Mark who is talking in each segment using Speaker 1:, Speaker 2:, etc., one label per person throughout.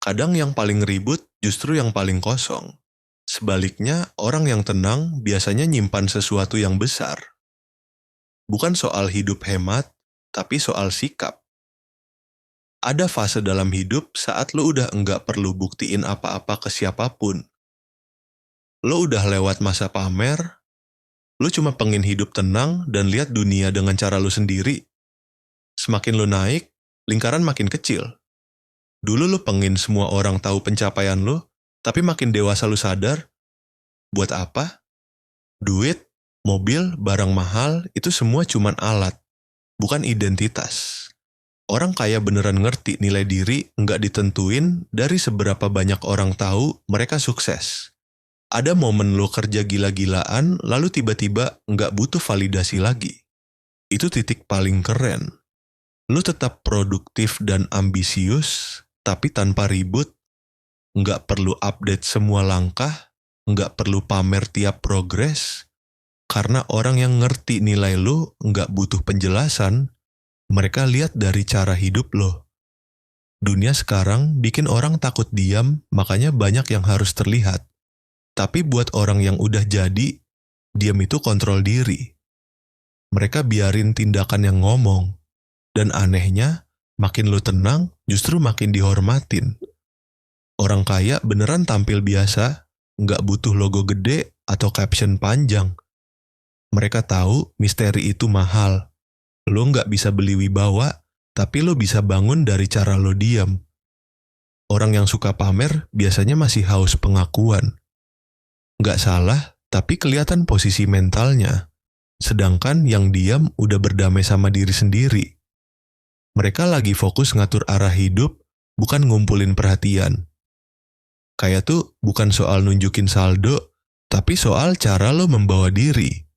Speaker 1: Kadang yang paling ribut justru yang paling kosong. Sebaliknya, orang yang tenang biasanya nyimpan sesuatu yang besar. Bukan soal hidup hemat, tapi soal sikap. Ada fase dalam hidup saat lo udah enggak perlu buktiin apa-apa ke siapapun. Lo udah lewat masa pamer, lo cuma pengen hidup tenang dan lihat dunia dengan cara lo sendiri. Semakin lo naik, lingkaran makin kecil. Dulu lo pengen semua orang tahu pencapaian lo, tapi makin dewasa lo sadar, buat apa? Duit, mobil, barang mahal, itu semua cuman alat, bukan identitas. Orang kaya beneran ngerti nilai diri nggak ditentuin dari seberapa banyak orang tahu mereka sukses. Ada momen lo kerja gila-gilaan, lalu tiba-tiba nggak butuh validasi lagi. Itu titik paling keren. Lo tetap produktif dan ambisius, tapi tanpa ribut, nggak perlu update semua langkah, nggak perlu pamer tiap progres, karena orang yang ngerti nilai lo nggak butuh penjelasan, mereka lihat dari cara hidup lo. Dunia sekarang bikin orang takut diam, makanya banyak yang harus terlihat. Tapi buat orang yang udah jadi, diam itu kontrol diri. Mereka biarin tindakan yang ngomong. Dan anehnya, makin lo tenang, justru makin dihormatin. Orang kaya beneran tampil biasa, nggak butuh logo gede atau caption panjang. Mereka tahu misteri itu mahal. Lo nggak bisa beli wibawa, tapi lo bisa bangun dari cara lo diam. Orang yang suka pamer biasanya masih haus pengakuan. Nggak salah, tapi kelihatan posisi mentalnya. Sedangkan yang diam udah berdamai sama diri sendiri. Mereka lagi fokus ngatur arah hidup, bukan ngumpulin perhatian. Kayak tuh bukan soal nunjukin saldo, tapi soal cara lo membawa diri.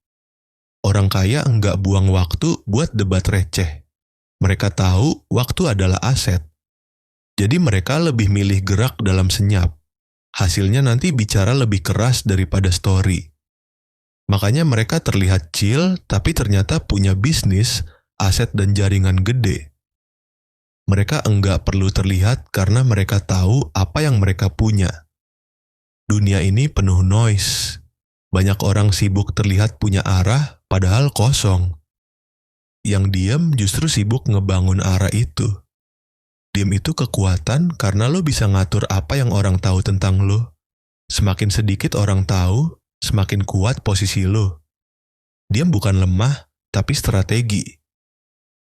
Speaker 1: Orang kaya enggak buang waktu buat debat receh. Mereka tahu waktu adalah aset. Jadi mereka lebih milih gerak dalam senyap. Hasilnya nanti bicara lebih keras daripada story. Makanya mereka terlihat chill, tapi ternyata punya bisnis, aset dan jaringan gede. Mereka enggak perlu terlihat karena mereka tahu apa yang mereka punya. Dunia ini penuh noise. Banyak orang sibuk terlihat punya arah, padahal kosong. Yang diam justru sibuk ngebangun arah itu. Diam itu kekuatan karena lo bisa ngatur apa yang orang tahu tentang lo. Semakin sedikit orang tahu, semakin kuat posisi lo. Diam bukan lemah, tapi strategi.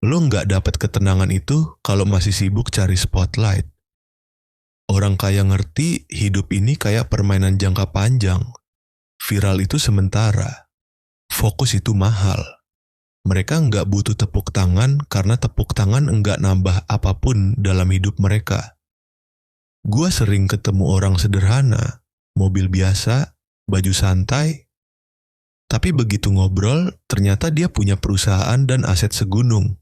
Speaker 1: Lo nggak dapat ketenangan itu kalau masih sibuk cari spotlight. Orang kaya ngerti hidup ini kayak permainan jangka panjang. Viral itu sementara. Fokus itu mahal. Mereka nggak butuh tepuk tangan karena tepuk tangan nggak nambah apapun dalam hidup mereka. Gua sering ketemu orang sederhana, mobil biasa, baju santai. Tapi begitu ngobrol, ternyata dia punya perusahaan dan aset segunung.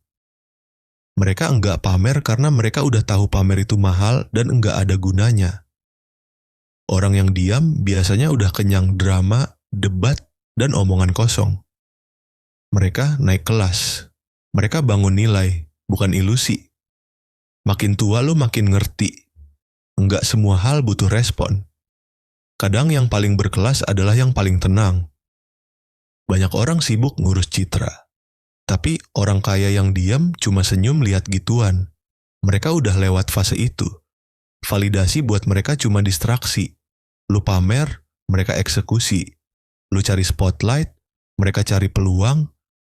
Speaker 1: Mereka enggak pamer karena mereka udah tahu pamer itu mahal dan enggak ada gunanya. Orang yang diam biasanya udah kenyang drama, debat, dan omongan kosong. Mereka naik kelas. Mereka bangun nilai, bukan ilusi. Makin tua lo makin ngerti. Enggak semua hal butuh respon. Kadang yang paling berkelas adalah yang paling tenang. Banyak orang sibuk ngurus citra. Tapi orang kaya yang diam cuma senyum lihat gituan. Mereka udah lewat fase itu. Validasi buat mereka cuma distraksi. Lu pamer, mereka eksekusi. Lu cari spotlight, mereka cari peluang.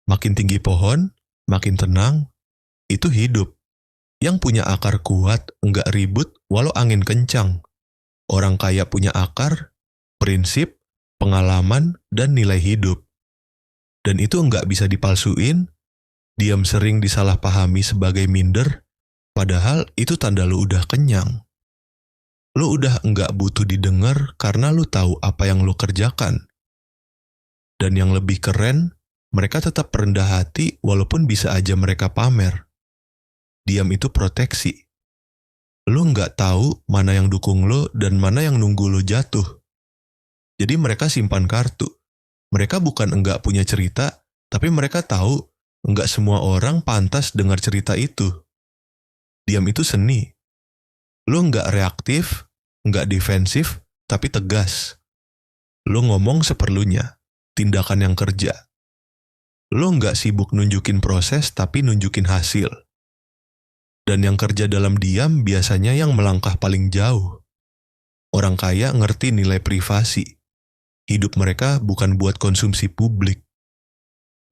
Speaker 1: Makin tinggi pohon, makin tenang. Itu hidup. Yang punya akar kuat, enggak ribut walau angin kencang. Orang kaya punya akar, prinsip, pengalaman, dan nilai hidup. Dan itu enggak bisa dipalsuin. Diam sering disalahpahami sebagai minder, padahal itu tanda lu udah kenyang. Lu udah enggak butuh didengar karena lu tahu apa yang lu kerjakan. Dan yang lebih keren, mereka tetap rendah hati walaupun bisa aja mereka pamer. Diam itu proteksi. Lu enggak tahu mana yang dukung lu dan mana yang nunggu lu jatuh. Jadi mereka simpan kartu. Mereka bukan enggak punya cerita, tapi mereka tahu enggak semua orang pantas dengar cerita itu. Diam itu seni. Lo nggak reaktif, nggak defensif, tapi tegas. Lo ngomong seperlunya, tindakan yang kerja. Lo nggak sibuk nunjukin proses, tapi nunjukin hasil. Dan yang kerja dalam diam biasanya yang melangkah paling jauh. Orang kaya ngerti nilai privasi. Hidup mereka bukan buat konsumsi publik.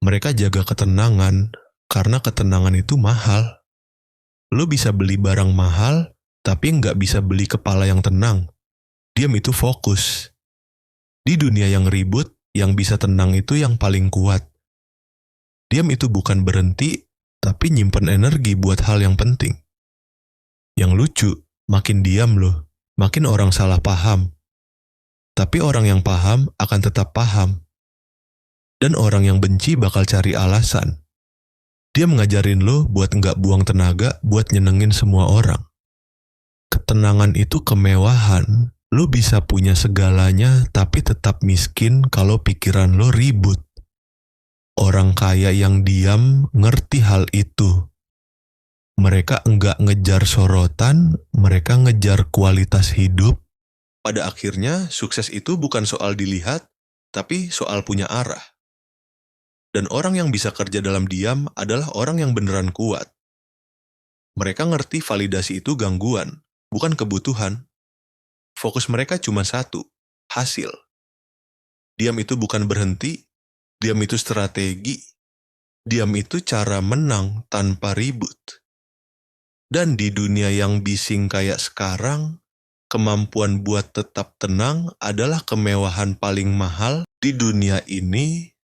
Speaker 1: Mereka jaga ketenangan, karena ketenangan itu mahal. Lo bisa beli barang mahal, tapi nggak bisa beli kepala yang tenang. Diam itu fokus. Di dunia yang ribut, yang bisa tenang itu yang paling kuat. Diam itu bukan berhenti, tapi nyimpen energi buat hal yang penting. Yang lucu, makin diam lo, makin orang salah paham. Tapi orang yang paham akan tetap paham. Dan orang yang benci bakal cari alasan. Dia mengajarin lo buat nggak buang tenaga buat nyenengin semua orang. Ketenangan itu kemewahan. Lo bisa punya segalanya tapi tetap miskin kalau pikiran lo ribut. Orang kaya yang diam ngerti hal itu. Mereka enggak ngejar sorotan, mereka ngejar kualitas hidup. Pada akhirnya, sukses itu bukan soal dilihat, tapi soal punya arah. Dan orang yang bisa kerja dalam diam adalah orang yang beneran kuat. Mereka ngerti validasi itu gangguan, bukan kebutuhan. Fokus mereka cuma satu, hasil. Diam itu bukan berhenti, diam itu strategi. Diam itu cara menang tanpa ribut. Dan di dunia yang bising kayak sekarang, kemampuan buat tetap tenang adalah kemewahan paling mahal di dunia ini